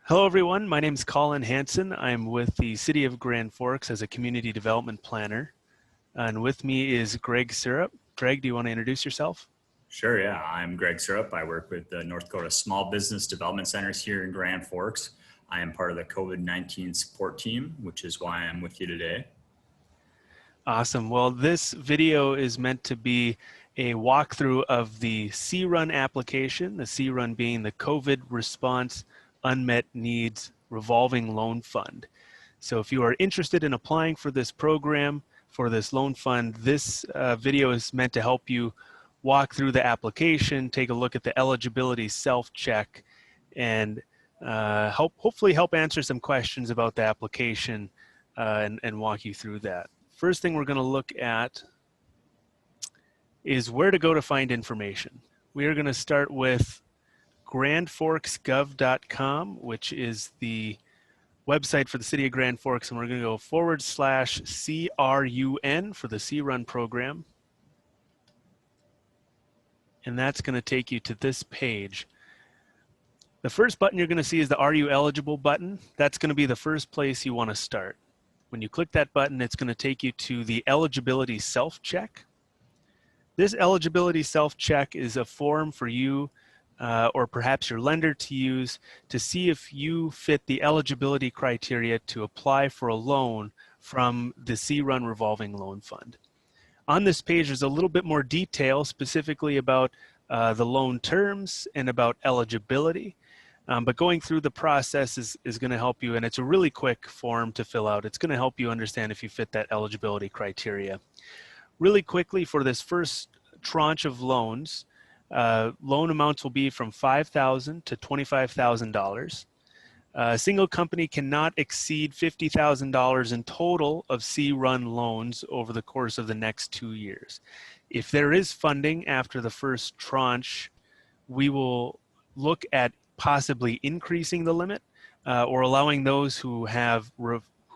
Hello, everyone. My name is Colin Hanson. I'm with the City of Grand Forks as a community development planner. And with me is Greg Syrup. Greg, do you want to introduce yourself? Sure, yeah. I'm Greg Syrup. I work with the North Dakota Small Business Development Centers here in Grand Forks. I am part of the COVID-19 support team, which is why I'm with you today. Awesome. Well, this video is meant to be a walkthrough of the C-Run application, the C-Run being the COVID Response Unmet Needs Revolving Loan Fund. So if you are interested in applying for this program, for this loan fund, this video is meant to help you walk through the application, take a look at the eligibility self-check, and hopefully help answer some questions about the application and walk you through that. First thing we're going to look at is where to go to find information. We are going to start with grandforksgov.com, which is the website for the City of Grand Forks, and we're going to go /CRUN for the C-Run program. And that's going to take you to this page. The first button you're going to see is the Are You Eligible button. That's going to be the first place you want to start. When you click that button, it's going to take you to the Eligibility Self-Check. This Eligibility Self-Check is a form for you or perhaps your lender to use to see if you fit the eligibility criteria to apply for a loan from the C-Run Revolving Loan Fund. On this page, there's a little bit more detail specifically about the loan terms and about eligibility. But going through the process is going to help you, and it's a really quick form to fill out. It's going to help you understand if you fit that eligibility criteria. Really quickly, for this first tranche of loans, loan amounts will be from $5,000 to $25,000. A single company cannot exceed $50,000 in total of C-Run loans over the course of the next 2 years. If there is funding after the first tranche, we will look at possibly increasing the limit or allowing those who have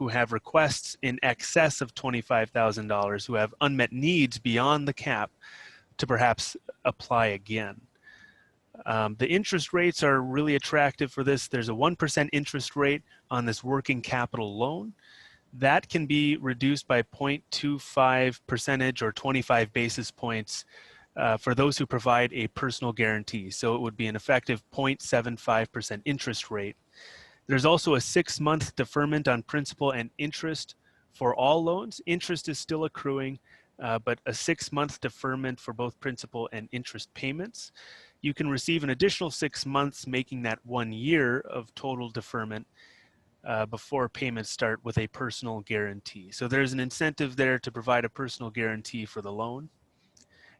requests in excess of $25,000, who have unmet needs beyond the cap, to perhaps apply again. The interest rates are really attractive for this. There's a 1% interest rate on this working capital loan. That can be reduced by 0.25% or 25 basis points for those who provide a personal guarantee. So it would be an effective 0.75% interest rate. There's also a 6-month deferment on principal and interest for all loans. Interest is still accruing, but a 6-month deferment for both principal and interest payments. You can receive an additional 6 months, making that 1 year of total deferment before payments start with a personal guarantee. So there's an incentive there to provide a personal guarantee for the loan.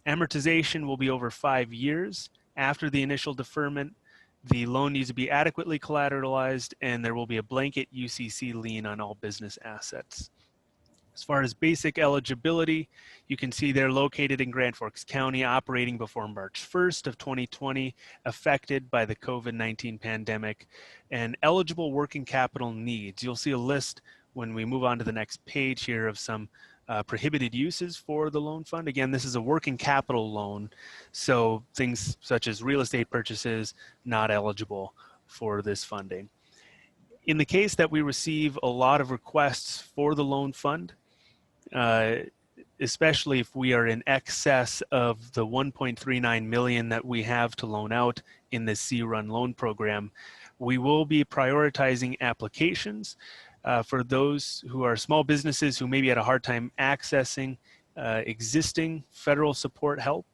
Amortization will be over 5 years. After the initial deferment, the loan needs to be adequately collateralized, and there will be a blanket UCC lien on all business assets. As far as basic eligibility, you can see they're located in Grand Forks County, operating before March 1st of 2020, affected by the COVID-19 pandemic, and eligible working capital needs. You'll see a list when we move on to the next page here of some prohibited uses for the loan fund. Again, this is a working capital loan, so things such as real estate purchases, not eligible for this funding. In the case that we receive a lot of requests for the loan fund, especially if we are in excess of the 1.39 million that we have to loan out in the C-Run loan program, we will be prioritizing applications for those who are small businesses who maybe had a hard time accessing existing federal support help,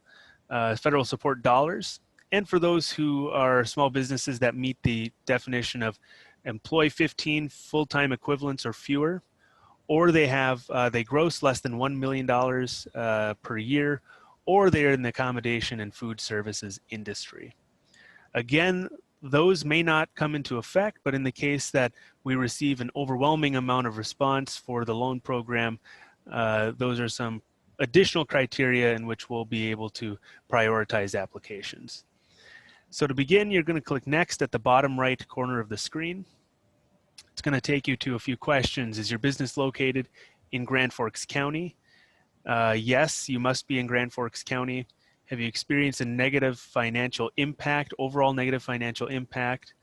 federal support dollars, and for those who are small businesses that meet the definition of employ 15 full-time equivalents or fewer, or they gross less than $1 million per year, or they're in the accommodation and food services industry. Again, those may not come into effect, but in the case that we receive an overwhelming amount of response for the loan program, those are some additional criteria in which we'll be able to prioritize applications. So to begin, you're going to click Next at the bottom right corner of the screen. It's going to take you to a few questions. Is your business located in Grand Forks County? Yes, you must be in Grand Forks County. Have you experienced a negative financial impact, overall negative financial impact?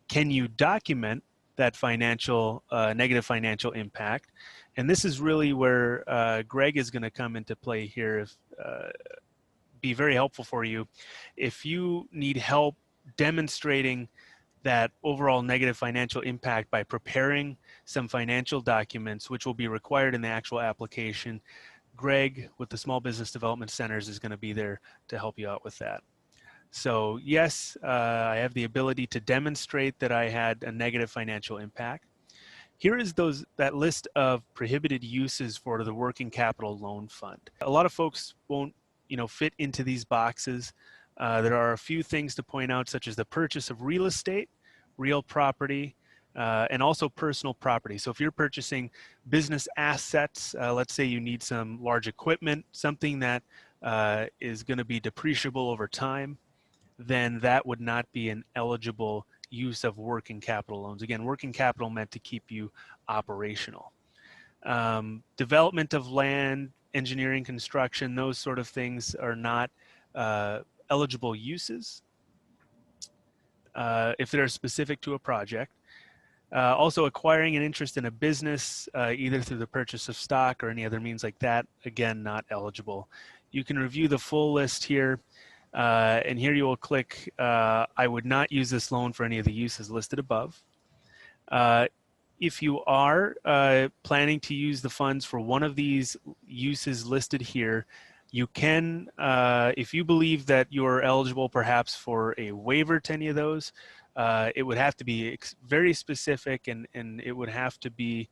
can you document that financial negative financial impact? And this is really where Greg is going to come into play here. If be very helpful for you if you need help demonstrating that overall negative financial impact by preparing some financial documents, which will be required in the actual application. Greg with the Small Business Development Centers is going to be there to help you out with that. So yes, I have the ability to demonstrate that I had a negative financial impact. Here is that list of prohibited uses for the working capital loan fund. A lot of folks won't, fit into these boxes. There are a few things to point out, such as the purchase of real estate, real property, and also personal property. So if you're purchasing business assets, let's say you need some large equipment, something that is going to be depreciable over time, then that would not be an eligible use of working capital loans. Again, working capital meant to keep you operational. Development of land, engineering, construction, those sort of things are not eligible uses if they're specific to a project. Also acquiring an interest in a business, either through the purchase of stock or any other means like that, again, not eligible. You can review the full list here. And here you will click, I would not use this loan for any of the uses listed above. If you are planning to use the funds for one of these uses listed here, you can, if you believe that you're eligible perhaps for a waiver to any of those, it would have to be very specific, and it would have to be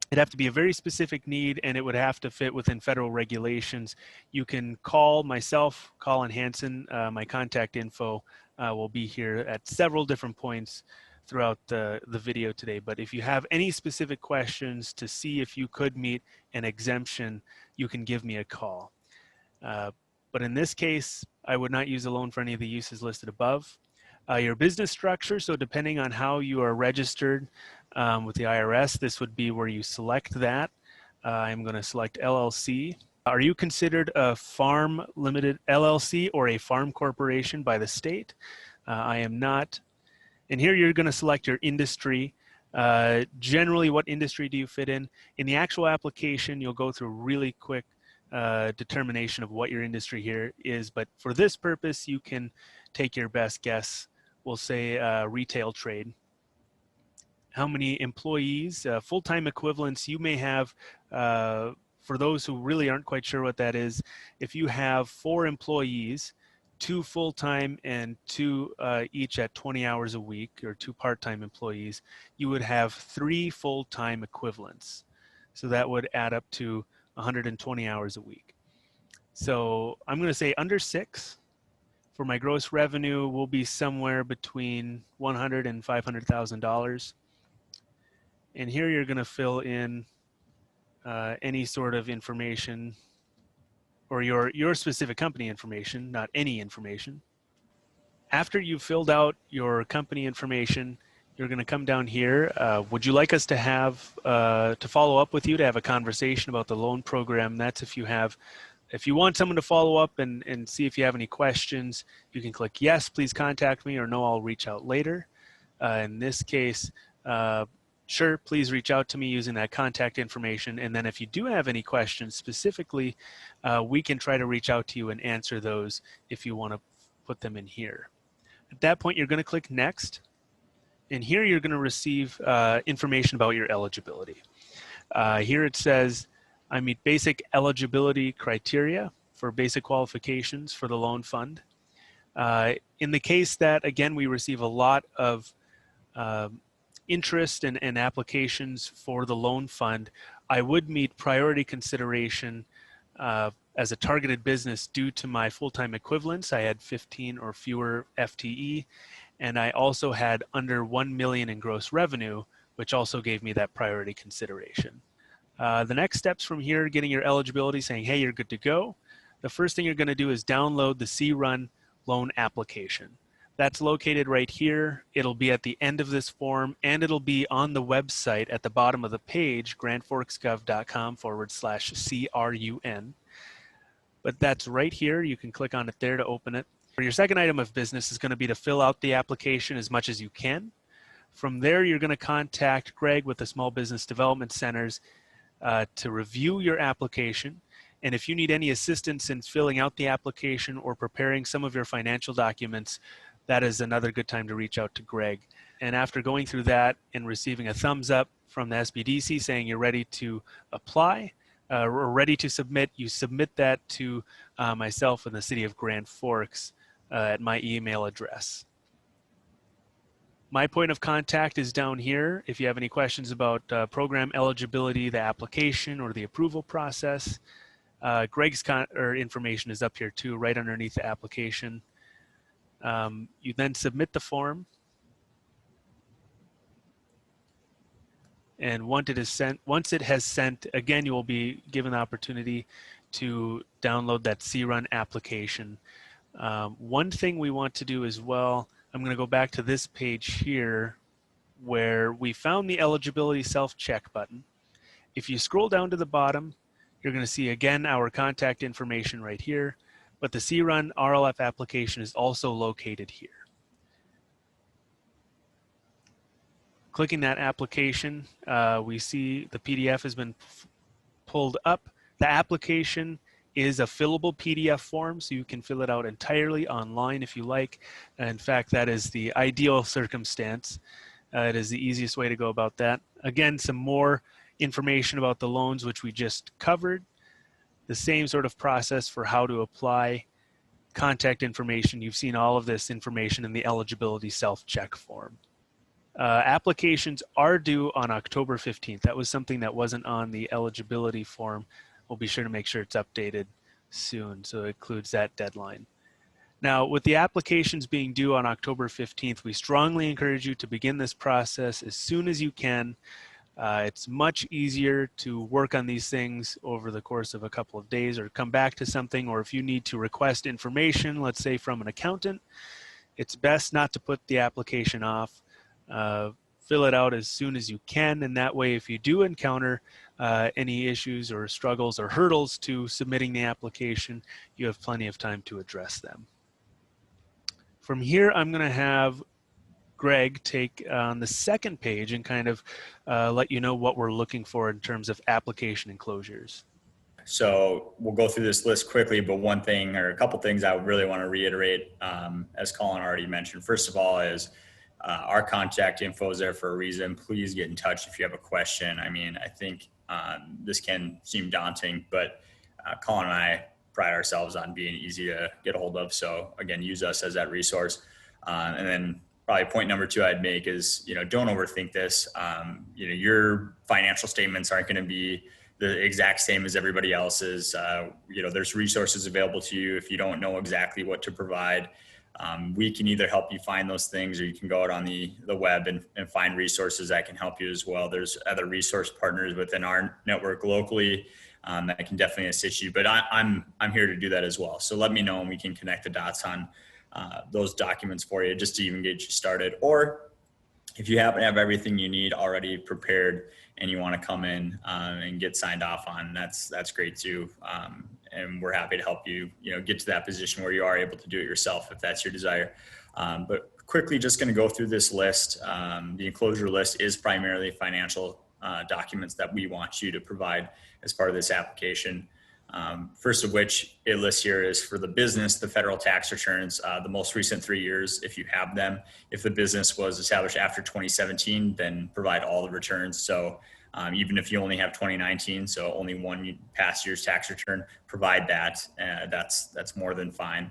it'd have to be a very specific need, and it would have to fit within federal regulations. You can call myself, Colin Hansen. My contact info will be here at several different points throughout the video today. But if you have any specific questions to see if you could meet an exemption, you can give me a call. But in this case, I would not use a loan for any of the uses listed above. Your business structure, so depending on how you are registered with the IRS, this would be where you select that. I'm going to select LLC. Are you considered a farm limited LLC or a farm corporation by the state? I am not. And here you're going to select your industry. Generally, what industry do you fit in? In the actual application, you'll go through a really quick determination of what your industry here is. But for this purpose, you can take your best guess. We'll say retail trade. How many employees, full-time equivalents you may have. For those who really aren't quite sure what that is, if you have 4 employees, 2 full-time and 2 each at 20 hours a week, or 2 part-time employees, you would have 3 full-time equivalents. So that would add up to 120 hours a week. So I'm going to say under 6. For my gross revenue, will be somewhere between $100,000 and $500,000. And here you're going to fill in any sort of information, or your specific company information, not any information. After you've filled out your company information, you're going to come down here. Would you like us to have to follow up with you to have a conversation about the loan program? That's if you want someone to follow up and see if you have any questions, you can click yes, please contact me, or no, I'll reach out later. In this case, sure, please reach out to me using that contact information. And then if you do have any questions specifically, we can try to reach out to you and answer those if you want to put them in here. At that point, you're going to click next. And here you're going to receive information about your eligibility. Here it says, I meet basic eligibility criteria for basic qualifications for the loan fund. In the case that, again, we receive a lot of interest and applications for the loan fund, I would meet priority consideration as a targeted business due to my full-time equivalents. I had 15 or fewer FTE, and I also had under 1 million in gross revenue, which also gave me that priority consideration. The next steps from here, getting your eligibility, saying, hey, you're good to go. The first thing you're going to do is download the C-Run loan application. That's located right here. It'll be at the end of this form, and it'll be on the website at the bottom of the page, grandforksgov.com/CRUN. But that's right here. You can click on it there to open it. Your second item of business is going to be to fill out the application as much as you can. From there, you're going to contact Greg with the Small Business Development Centers to review your application. And if you need any assistance in filling out the application or preparing some of your financial documents, that is another good time to reach out to Greg. And after going through that and receiving a thumbs up from the SBDC saying you're ready to apply or ready to submit, you submit that to myself in the city of Grand Forks at my email address. My point of contact is down here. If you have any questions about program eligibility, the application, or the approval process, Greg's information is up here too, right underneath the application. You then submit the form, and once it has sent, again, you will be given the opportunity to download that C-Run application. One thing we want to do as well, I'm going to go back to this page here where we found the Eligibility Self-Check button. If you scroll down to the bottom, you're going to see again our contact information right here, but the C-Run RLF application is also located here. Clicking that application, we see the PDF has been pulled up. The application is a fillable PDF form, so you can fill it out entirely online if you like. In fact, that is the ideal circumstance. It is the easiest way to go about that. Again, some more information about the loans, which we just covered. The same sort of process for how to apply. Contact information, you've seen all of this information in the Eligibility Self-Check form. Applications are due on October 15th. That was something that wasn't on the eligibility form. We'll be sure to make sure it's updated soon, so it includes that deadline. Now, with the applications being due on October 15th, we strongly encourage you to begin this process as soon as you can. It's much easier to work on these things over the course of a couple of days or come back to something, or if you need to request information, let's say from an accountant, it's best not to put the application off. Fill it out as soon as you can, and that way if you do encounter any issues or struggles or hurdles to submitting the application, you have plenty of time to address them. From here, I'm going to have Greg take on the second page and kind of let you know what we're looking for in terms of application enclosures. So we'll go through this list quickly, but one thing or a couple things I really want to reiterate, as Colin already mentioned, first of all is our contact info is there for a reason. Please get in touch if you have a question. I mean, I think this can seem daunting, but Colin and I pride ourselves on being easy to get a hold of. So again, use us as that resource. And then probably point number two I'd make is, don't overthink this. Your financial statements aren't going to be the exact same as everybody else's. There's resources available to you if you don't know exactly what to provide. We can either help you find those things, or you can go out on the web and find resources that can help you as well. There's other resource partners within our network locally that can definitely assist you, but I'm here to do that as well. So let me know and we can connect the dots on those documents for you just to even get you started. Or if you happen to have everything you need already prepared and you want to come in and get signed off on, that's great too. And we're happy to help you, get to that position where you are able to do it yourself if that's your desire. But quickly, just going to go through this list. The enclosure list is primarily financial documents that we want you to provide as part of this application. First of which it lists here is for the business, the federal tax returns, the most recent 3 years, if you have them. If the business was established after 2017, then provide all the returns. So even if you only have 2019, so only one past year's tax return, provide that. That's more than fine.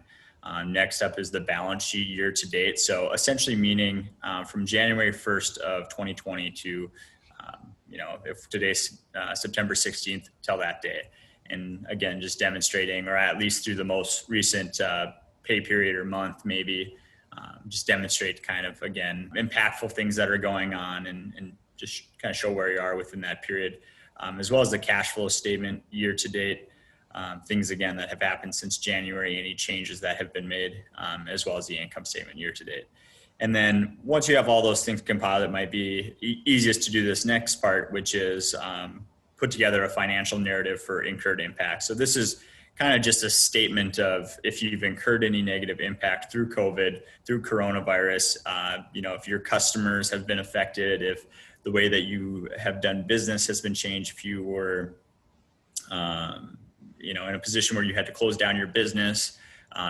Next up is the balance sheet year to date. So essentially meaning from January 1st of 2020 to, if today's September 16th till that day. And again, just demonstrating, or at least through the most recent pay period or month, maybe just demonstrate kind of, again, impactful things that are going on and just kind of show where you are within that period, as well as the cash flow statement year to date, things, again, that have happened since January, any changes that have been made, as well as the income statement year to date. And then once you have all those things compiled, it might be easiest to do this next part, which is put together a financial narrative for incurred impact. So this is kind of just a statement of if you've incurred any negative impact through COVID, through coronavirus, if your customers have been affected, if the way that you have done business has been changed, if you were, in a position where you had to close down your business,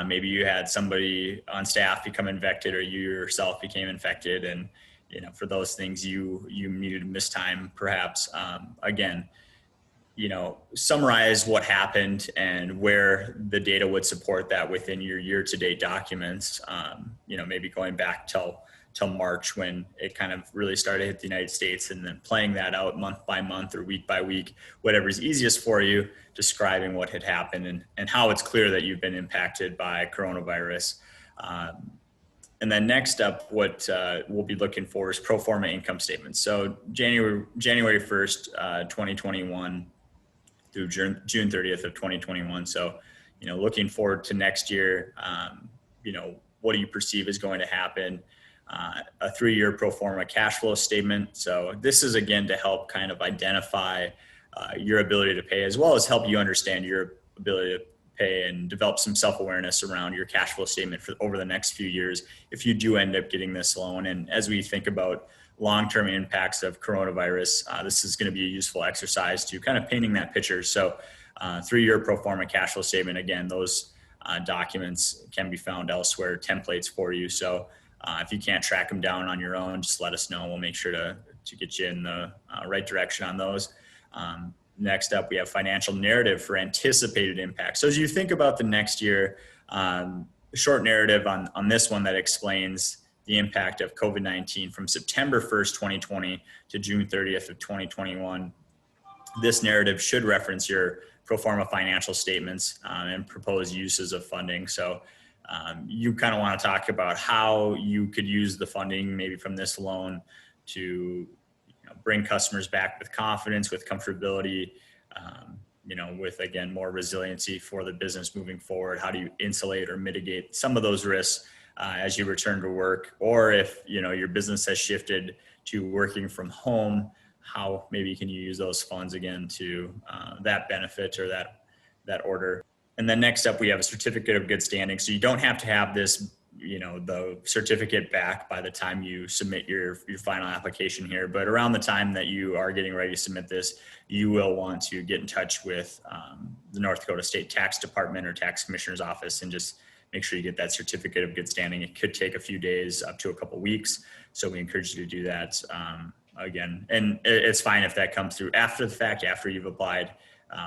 maybe you had somebody on staff become infected or you yourself became infected. And, for those things you needed to miss time, perhaps, again, summarize what happened and where the data would support that within your year-to-date documents. Maybe going back till March when it kind of really started to hit the United States, and then playing that out month by month or week by week, whatever's easiest for you, describing what had happened and how it's clear that you've been impacted by coronavirus. And then next up, what we'll be looking for is pro forma income statements. So January 1st, 2021 through June 30th of 2021. So, looking forward to next year, what do you perceive is going to happen? A 3-year pro forma cash flow statement. So this is, again, to help kind of identify your ability to pay, as well as help you understand your ability to pay and develop some self-awareness around your cash flow statement for over the next few years if you do end up getting this loan. And as we think about long-term impacts of coronavirus, this is going to be a useful exercise to kind of painting that picture. So 3-year pro forma cash flow statement, again, those documents can be found elsewhere, templates for you. So if you can't track them down on your own, just let us know. We'll make sure to get you in the right direction on those. Next up, we have financial narrative for anticipated impact. So as you think about the next year, short narrative on this one that explains the impact of COVID-19 from September 1st, 2020 to June 30th of 2021. This narrative should reference your pro forma financial statements and proposed uses of funding. So you kind of want to talk about how you could use the funding maybe from this loan to bring customers back with confidence, with comfortability, with, again, more resiliency for the business moving forward. How do you insulate or mitigate some of those risks as you return to work? Or if, your business has shifted to working from home, how maybe can you use those funds again to that benefit or that order? And then next up, we have a certificate of good standing. So you don't have to have this, the certificate back by the time you submit your final application here. But around the time that you are getting ready to submit this, you will want to get in touch with the North Dakota State Tax Department or Tax Commissioner's Office and just make sure you get that certificate of good standing. It could take a few days up to a couple weeks. So we encourage you to do that again. And it's fine if that comes through after the fact, after you've applied.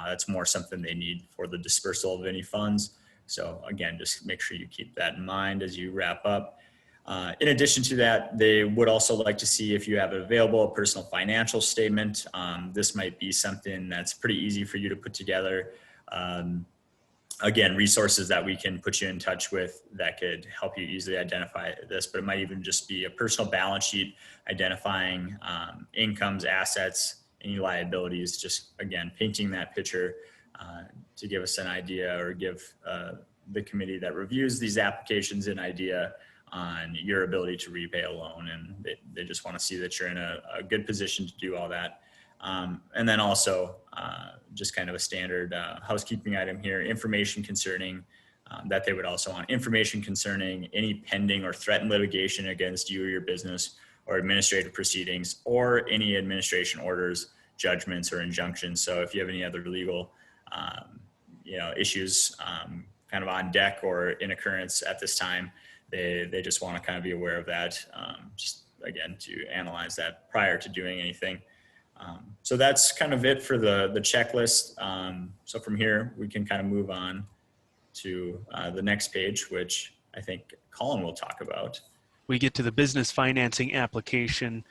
That's more something they need for the dispersal of any funds. So again, just make sure you keep that in mind as you wrap up. In addition to that, they would also like to see if you have available a personal financial statement. This might be something that's pretty easy for you to put together. Again, resources that we can put you in touch with that could help you easily identify this, but it might even just be a personal balance sheet identifying incomes, assets, any liabilities, just, again, painting that picture to give us an idea or give the committee that reviews these applications an idea on your ability to repay a loan. And they just want to see that you're in a good position to do all that. And then also just kind of a standard housekeeping item here, information concerning that they would also want information concerning any pending or threatened litigation against you or your business, or administrative proceedings, or any administration orders, judgments, or injunctions. So if you have any other legal issues kind of on deck or in occurrence at this time, they just want to kind of be aware of that, just again, to analyze that prior to doing anything. So that's kind of it for the checklist. So from here, we can kind of move on to the next page, which I think Colin will talk about. We get to the business financing application.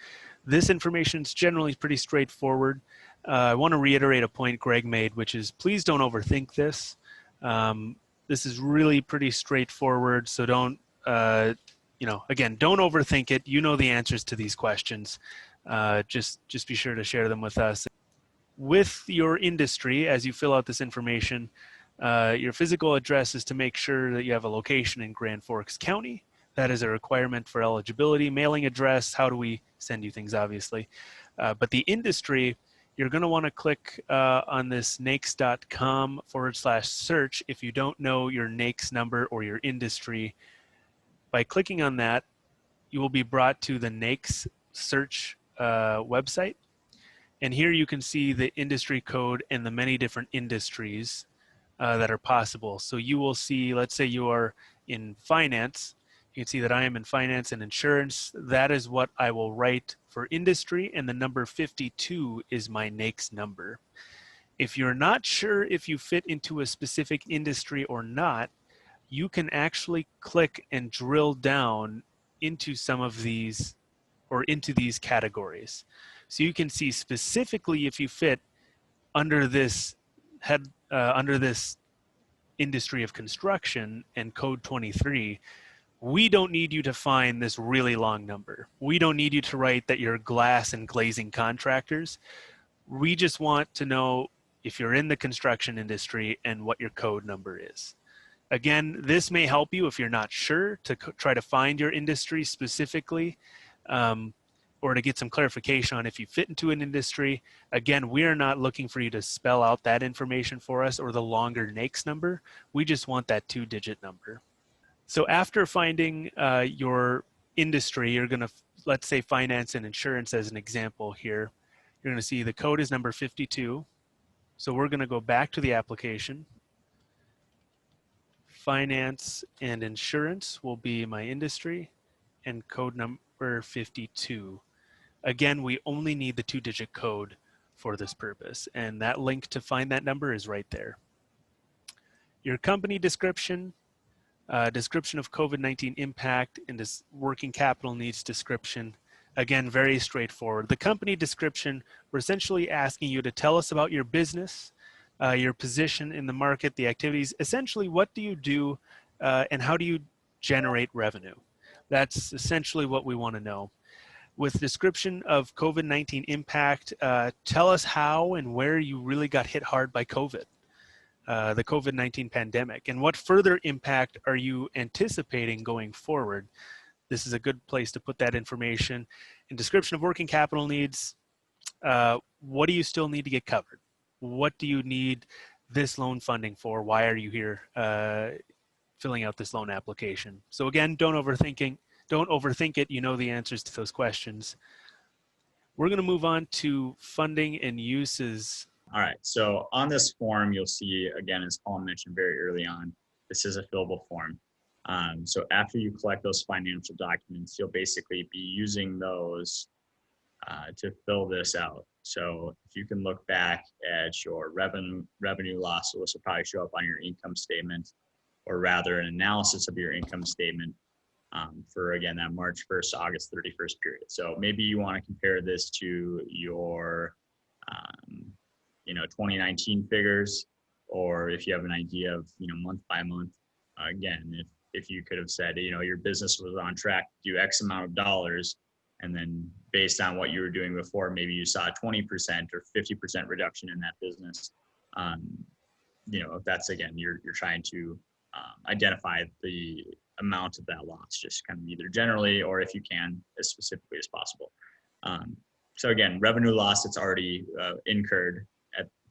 This information is generally pretty straightforward. I want to reiterate a point Greg made, which is please don't overthink this. This is really pretty straightforward. So don't, again, don't overthink it. You know the answers to these questions. Just be sure to share them with us. With your industry, as you fill out this information, your physical address is to make sure that you have a location in Grand Forks County. That is a requirement for eligibility. Mailing address, how do we send you things, obviously. But the industry, you're going to want to click on this NAICS.com/search if you don't know your NAICS number or your industry. By clicking on that, you will be brought to the NAICS search website. And here you can see the industry code and the many different industries that are possible. So you will see, let's say you are in finance, you can see that I am in finance and insurance. That is what I will write for industry, and the number 52 is my NAICS number. If you're not sure if you fit into a specific industry or not, you can actually click and drill down into some of these or into these categories. So you can see specifically if you fit under this under this industry of construction and code 23. We don't need you to find this really long number. We don't need you to write that you're glass and glazing contractors. We just want to know if you're in the construction industry and what your code number is. Again, this may help you if you're not sure to try to find your industry specifically, or to get some clarification on if you fit into an industry. Again, we are not looking for you to spell out that information for us or the longer NAICS number. We just want that 2-digit number. So after finding your industry, you're going to, let's say finance and insurance as an example here. You're going to see the code is number 52. So we're going to go back to the application. Finance and insurance will be my industry, and code number 52. Again, we only need the 2-digit code for this purpose, and that link to find that number is right there. Your company description, description of COVID-19 impact, and this working capital needs description. Again, very straightforward. The company description, we're essentially asking you to tell us about your business, your position in the market, the activities. Essentially, what do you do and how do you generate revenue? That's essentially what we want to know. With description of COVID-19 impact, tell us how and where you really got hit hard by COVID, the COVID-19 pandemic, and what further impact are you anticipating going forward? This is a good place to put that information. In description of working capital needs, what do you still need to get covered? What do you need this loan funding for? Why are you here filling out this loan application? So again, don't overthink it. You know the answers to those questions. We're going to move on to funding and uses. All right, so on this form, you'll see, again, as Colin mentioned very early on, this is a fillable form. So after you collect those financial documents, you'll basically be using those to fill this out. So if you can look back at your revenue loss, so this will probably show up on your income statement, or rather an analysis of your income statement for, again, that March 1st to August 31st period. So maybe you want to compare this to your 2019 figures, or if you have an idea of month by month. Again, if you could have said your business was on track to do X amount of dollars, and then based on what you were doing before, maybe you saw a 20% or 50% reduction in that business. If that's, again, you're trying to identify the amount of that loss, just kind of either generally or, if you can, as specifically as possible. So again, revenue loss that's already incurred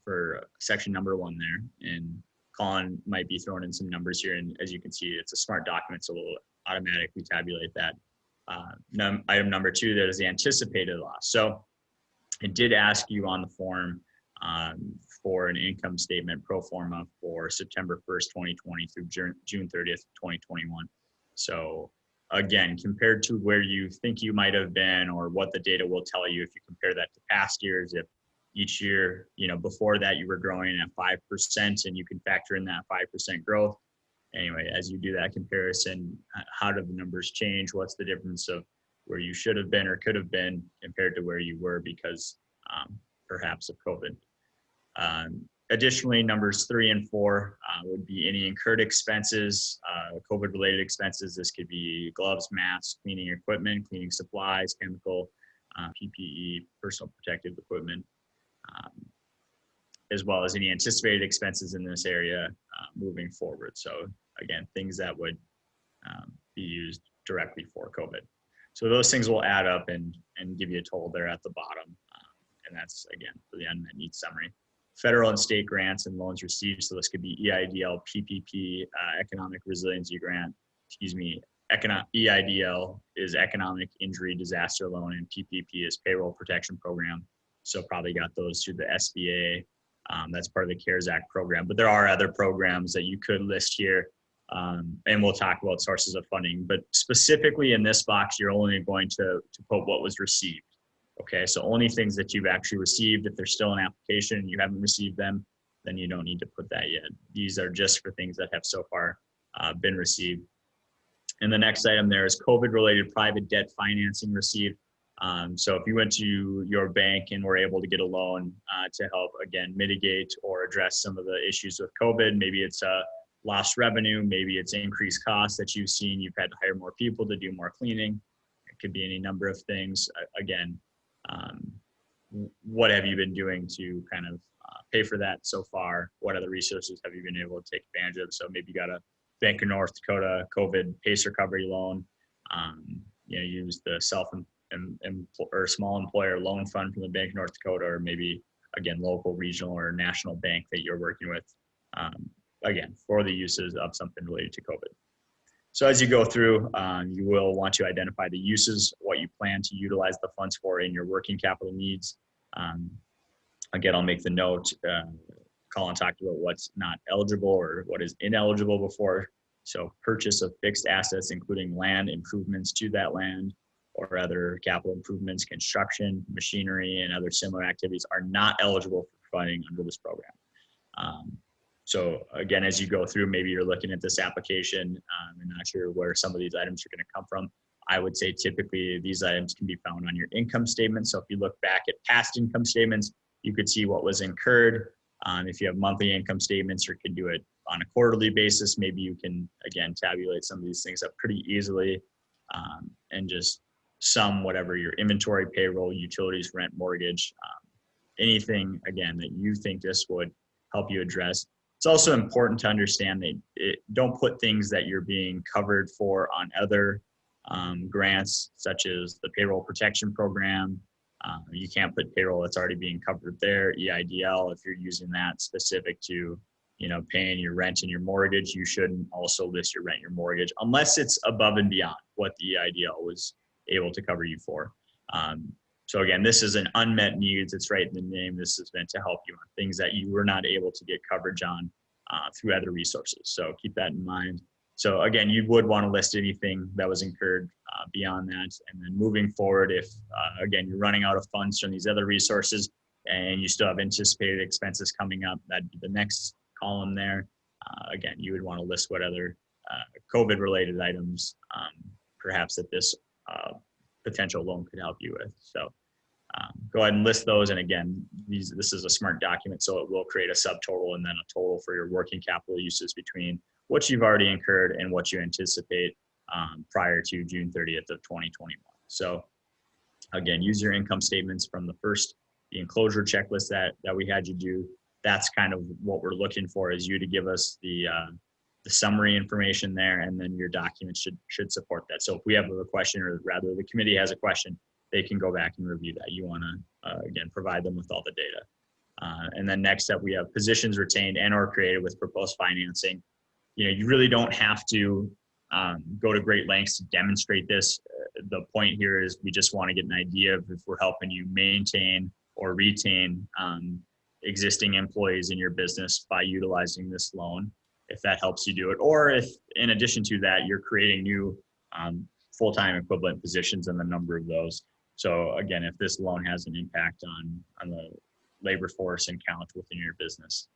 for section number 1 there, and Colin might be throwing in some numbers here, and as you can see, it's a smart document, so we'll automatically tabulate that. Item number 2, that is the anticipated loss. So it did ask you on the form for an income statement pro forma for September 1st, 2020 through June 30th, 2021. So again, compared to where you think you might have been, or what the data will tell you, if you compare that to past years, if each year, before that you were growing at 5%, and you can factor in that 5% growth. Anyway, as you do that comparison, how do the numbers change? What's the difference of where you should have been or could have been compared to where you were because perhaps of COVID? Additionally, numbers 3 and 4 would be any incurred expenses, COVID-related expenses. This could be gloves, masks, cleaning equipment, cleaning supplies, chemical, PPE, personal protective equipment, as well as any anticipated expenses in this area moving forward. So again, things that would be used directly for COVID. So those things will add up and give you a total there at the bottom. and that's again for the unmet needs summary. Federal and state grants and loans received, so this could be EIDL, PPP, Economic Resiliency Grant, EIDL is Economic Injury Disaster Loan, and PPP is Payroll Protection Program. So probably got those through the SBA. That's part of the CARES Act program, but there are other programs that you could list here. And we'll talk about sources of funding, but specifically in this box, you're only going to put what was received. Okay, so only things that you've actually received. If they're still in application and you haven't received them, then you don't need to put that yet. These are just for things that have so far been received. And the next item there is COVID-related private debt financing received. So if you went to your bank and were able to get a loan to help, again, mitigate or address some of the issues with COVID, maybe it's lost revenue, maybe it's increased costs that you've seen, you've had to hire more people to do more cleaning. It could be any number of things. Again, what have you been doing to kind of pay for that so far? What other resources have you been able to take advantage of? So maybe you got a Bank of North Dakota COVID PACE recovery loan, use the or small employer loan fund from the Bank of North Dakota, or maybe again, local, regional, or national bank that you're working with, again, for the uses of something related to COVID. So as you go through, you will want to identify the uses, what you plan to utilize the funds for in your working capital needs. Again, I'll make the note, Colin talked about what's not eligible or what is ineligible before. So purchase of fixed assets, including land improvements to that land or other capital improvements, construction, machinery, and other similar activities are not eligible for funding under this program. So again, as you go through, maybe you're looking at this application and not sure where some of these items are going to come from. I would say typically these items can be found on your income statement. So if you look back at past income statements, you could see what was incurred. If you have monthly income statements, or could do it on a quarterly basis, maybe you can, again, tabulate some of these things up pretty easily and just sum whatever your inventory, payroll, utilities, rent, mortgage, anything, again, that you think this would help you address. It's also important to understand that don't put things that you're being covered for on other grants, such as the Payroll Protection Program. You can't put payroll that's already being covered there. EIDL, if you're using that specific to, paying your rent and your mortgage, you shouldn't also list your rent, your mortgage, unless it's above and beyond what the EIDL was able to cover you for. So again, this is an unmet needs. It's right in the name. This is meant to help you on things that you were not able to get coverage on through other resources. So keep that in mind. So again, you would want to list anything that was incurred beyond that. And then moving forward, if again, you're running out of funds from these other resources and you still have anticipated expenses coming up, that'd be the next column there. Again, you would want to list what other COVID related items perhaps that this potential loan could help you with. So go ahead and list those. And again, this is a smart document, so it will create a subtotal and then a total for your working capital uses between what you've already incurred and what you anticipate prior to June 30th of 2021. So again, use your income statements from the enclosure checklist that we had you do. That's kind of what we're looking for, is you to give us the summary information there, and then your document should support that. So if we have a question, or rather the committee has a question, they can go back and review that. You want to, again, provide them with all the data. And then next up, we have positions retained and or created with proposed financing. You really don't have to go to great lengths to demonstrate this. The point here is we just want to get an idea of if we're helping you maintain or retain existing employees in your business by utilizing this loan, if that helps you do it. Or if in addition to that, you're creating new full-time equivalent positions and the number of those. So again, if this loan has an impact on the labor force and count within your business,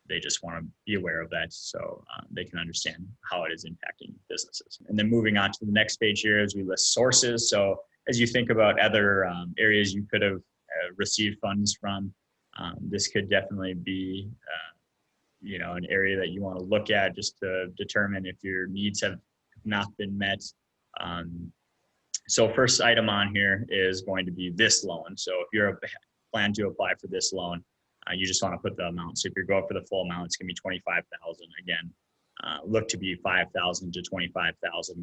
they just want to be aware of that so they can understand how it is impacting businesses. And then moving on to the next page here as we list sources. So as you think about other areas you could have received funds from, this could definitely be an area that you want to look at just to determine if your needs have not been met. So first item on here is going to be this loan. So if you're plan to apply for this loan, you just want to put the amount. So if you're going for the full amount, it's going to be $25,000. Again, look to be $5,000 to $25,000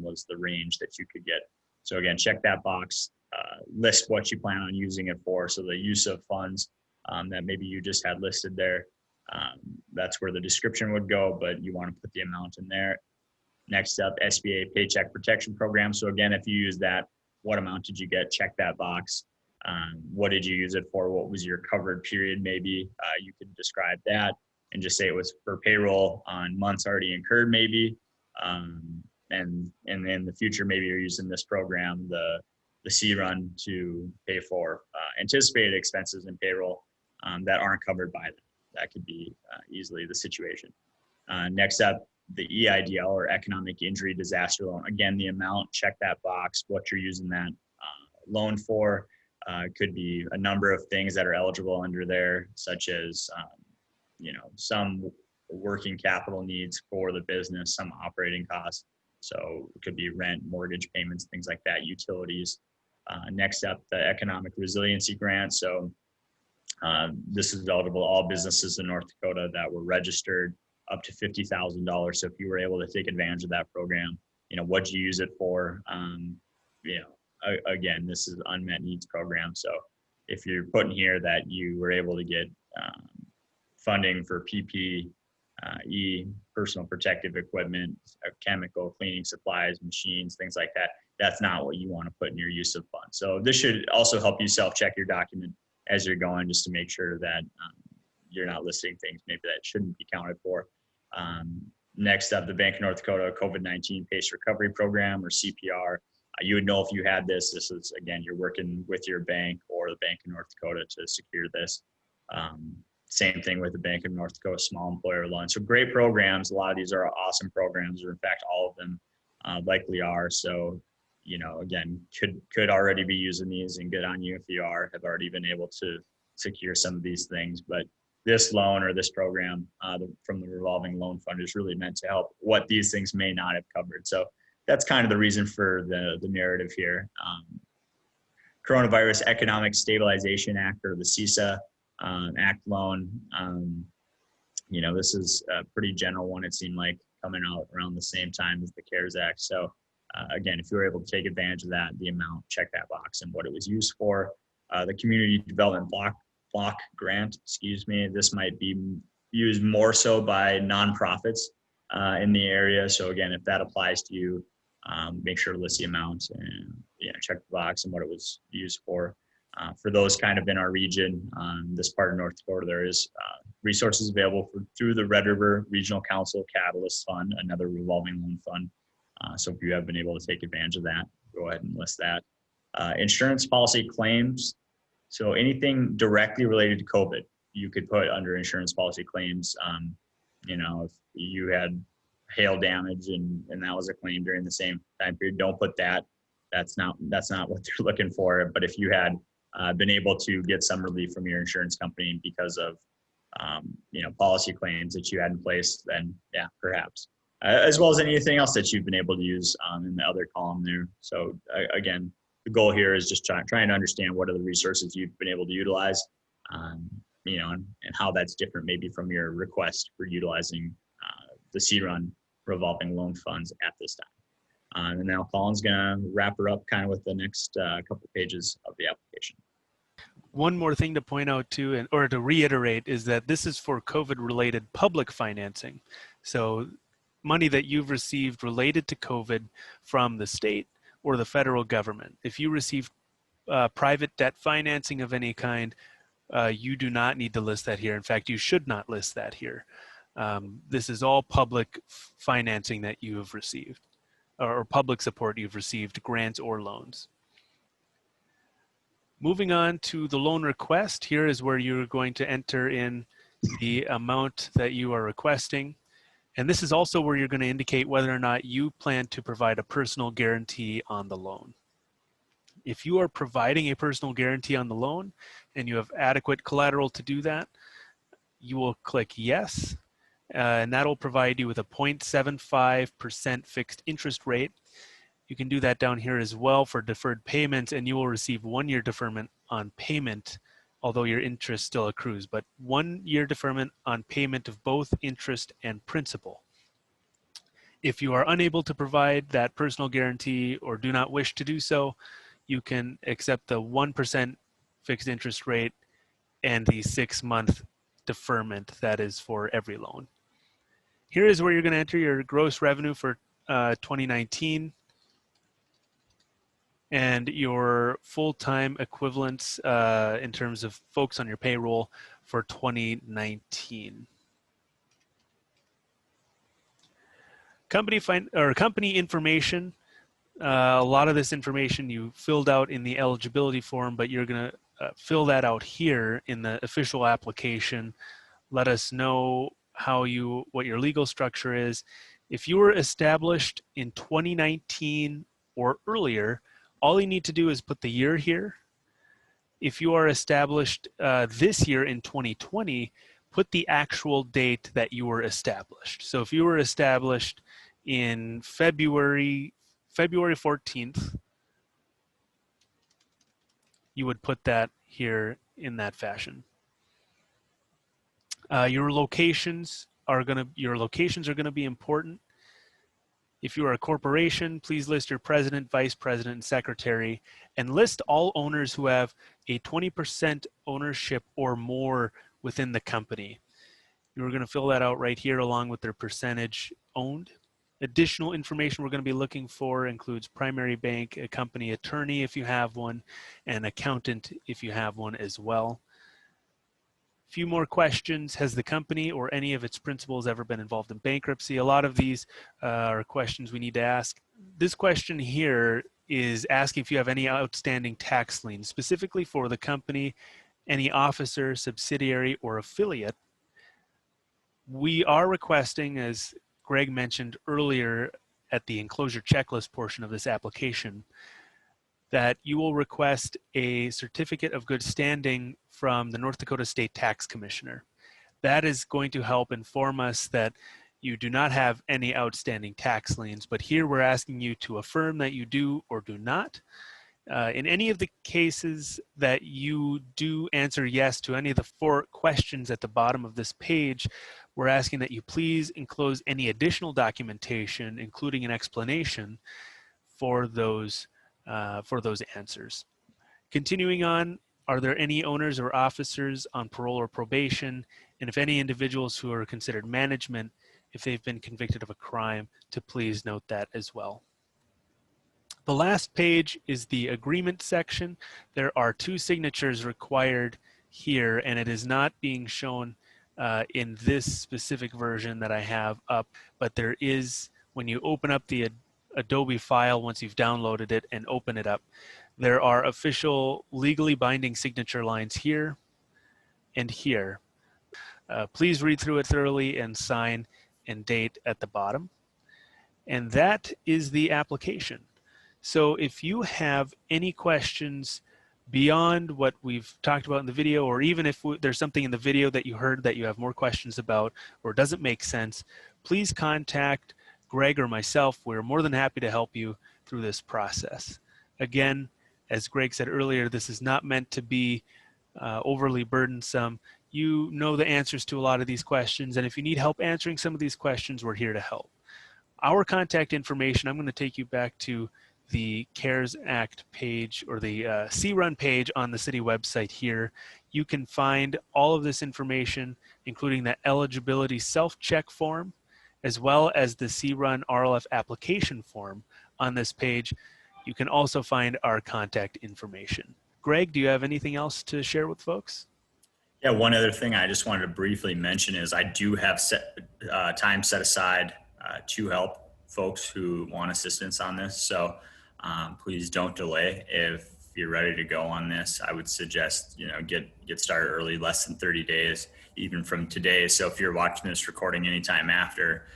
was the range that you could get. So again, check that box. list what you plan on using it for. So the use of funds that maybe you just had listed there, that's where the description would go, but you want to put the amount in there. Next up, SBA Paycheck Protection Program. So again, if you use that, what amount did you get? Check that box. What did you use it for? What was your covered period? Maybe you could describe that and just say it was for payroll on months already incurred, maybe. And in the future, maybe you're using this program, the C run, to pay for anticipated expenses in payroll that aren't covered by that. That could be easily the situation. Next up, the EIDL, or Economic Injury Disaster Loan. Again, the amount, check that box, what you're using that loan for. Could be a number of things that are eligible under there, such as some working capital needs for the business, some operating costs. So it could be rent, mortgage payments, things like that, utilities. Next up, the Economic Resiliency Grant. So this is eligible to all businesses in North Dakota that were registered, up to $50,000. So if you were able to take advantage of that program, what'd you use it for? Again, this is unmet needs program. So if you're putting here that you were able to get funding for PPE, personal protective equipment, chemical cleaning supplies, machines, things like that, that's not what you want to put in your use of funds. So this should also help you self-check your document as you're going, just to make sure that you're not listing things maybe that shouldn't be counted for. Next up, the Bank of North Dakota COVID-19 PACE Recovery Program, or CPR. You would know if you had this. This is, again, you're working with your bank or the Bank of North Dakota to secure this. Same thing with the Bank of North Dakota Small Employer Loan. So great programs. A lot of these are awesome programs, or in fact, all of them likely are. So, again, could already be using these, and good on you if you have already been able to secure some of these things. But this loan, or this program from the revolving loan fund, is really meant to help what these things may not have covered. So that's kind of the reason for the narrative here. Coronavirus Economic Stabilization Act, or the CESA Act loan. This is a pretty general one. It seemed like coming out around the same time as the CARES Act. So again, if you were able to take advantage of that, the amount, check that box, and what it was used for. The Community Development Block Grant, this might be used more so by nonprofits in the area. So again, if that applies to you, make sure to list the amount and check the box and what it was used for. For those kind of in our region, this part of North Dakota, there is resources available through the Red River Regional Council Catalyst Fund, another revolving loan fund. So if you have been able to take advantage of that, go ahead and list that. Insurance policy claims. So anything directly related to COVID, you could put under insurance policy claims. If you had hail damage and that was a claim during the same time period, don't put that. That's not what they're looking for. But if you had been able to get some relief from your insurance company because of policy claims that you had in place, then yeah, perhaps. As well as anything else that you've been able to use in the other column there. So again, the goal here is just trying to understand what are the resources you've been able to utilize, and how that's different maybe from your request for utilizing the C-Run revolving loan funds at this time. And now Colin's gonna wrap her up kind of with the next couple pages of the application. One more thing to point out too, or to reiterate, is that this is for COVID-related public financing. So money that you've received related to COVID from the state or the federal government. If you receive private debt financing of any kind, you do not need to list that here. In fact, you should not list that here. This is all public financing that you have received, or public support you've received, grants or loans. Moving on to the loan request, here is where you're going to enter in the amount that you are requesting. And this is also where you're going to indicate whether or not you plan to provide a personal guarantee on the loan. If you are providing a personal guarantee on the loan and you have adequate collateral to do that, you will click yes, and that'll provide you with a 0.75% fixed interest rate. You can do that down here as well for deferred payments, and you will receive 1-year deferment on payment, although your interest still accrues, but 1-year deferment on payment of both interest and principal. If you are unable to provide that personal guarantee or do not wish to do so, you can accept the 1% fixed interest rate and the 6-month deferment that is for every loan. Here is where you're going to enter your gross revenue for 2019 and your full-time equivalents in terms of folks on your payroll for 2019. Company information. A lot of this information you filled out in the eligibility form, but you're going to fill that out here in the official application. Let us know what your legal structure is. If you were established in 2019 or earlier, all you need to do is put the year here. If you are established this year in 2020, put the actual date that you were established. So if you were established in February 14th, you would put that here in that fashion. Your locations are going to be important. If you are a corporation, please list your president, vice president, and secretary, and list all owners who have a 20% ownership or more within the company. You're going to fill that out right here along with their percentage owned. Additional information we're going to be looking for includes primary bank, a company attorney if you have one, and accountant if you have one as well. Few more questions. Has the company or any of its principals ever been involved in bankruptcy? A lot of these are questions we need to ask. This question here is asking if you have any outstanding tax liens, specifically for the company, any officer, subsidiary, or affiliate. We are requesting, as Greg mentioned earlier at the enclosure checklist portion of this application, that you will request a certificate of good standing from the North Dakota State Tax Commissioner. That is going to help inform us that you do not have any outstanding tax liens, but here we're asking you to affirm that you do or do not. In any of the cases that you do answer yes to any of the 4 questions at the bottom of this page, we're asking that you please enclose any additional documentation, including an explanation for those answers. Continuing on, are there any owners or officers on parole or probation? And if any individuals who are considered management, if they've been convicted of a crime, to please note that as well. The last page is the agreement section. There are 2 signatures required here, and it is not being shown in this specific version that I have up, but there is, when you open up the Adobe file, once you've downloaded it and open it up, there are official legally binding signature lines here and here. Please read through it thoroughly and sign and date at the bottom. And that is the application. So if you have any questions beyond what we've talked about in the video, or even if there's something in the video that you heard that you have more questions about or doesn't make sense, please contact Greg or myself. We're more than happy to help you through this process. Again, as Greg said earlier, this is not meant to be overly burdensome. You know the answers to a lot of these questions, and if you need help answering some of these questions, we're here to help. Our contact information, I'm going to take you back to the CARES Act page, or the C-Run page on the city website here. You can find all of this information, including the Eligibility Self-Check form, as well as the C-Run RLF application form on this page. You can also find our contact information. Greg, do you have anything else to share with folks? Yeah, one other thing I just wanted to briefly mention is I do have time set aside to help folks who want assistance on this. So please don't delay. If you're ready to go on this, I would suggest, get started early, less than 30 days, even from today. So if you're watching this recording anytime after,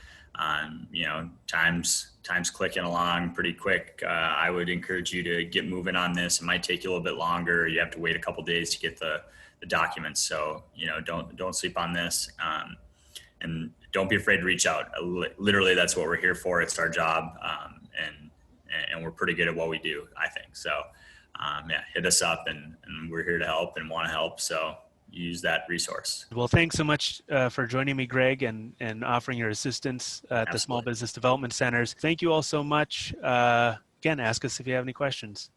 time's clicking along pretty quick. I would encourage you to get moving on this. It might take you a little bit longer. You have to wait a couple days to get the documents. So, don't sleep on this. And don't be afraid to reach out. Literally, that's what we're here for. It's our job. And we're pretty good at what we do, I think. So, hit us up, and we're here to help and want to help. So use that resource. Well, thanks so much for joining me, Greg, and offering your assistance at the Small Business Development Centers. Thank you all so much. Again, ask us if you have any questions.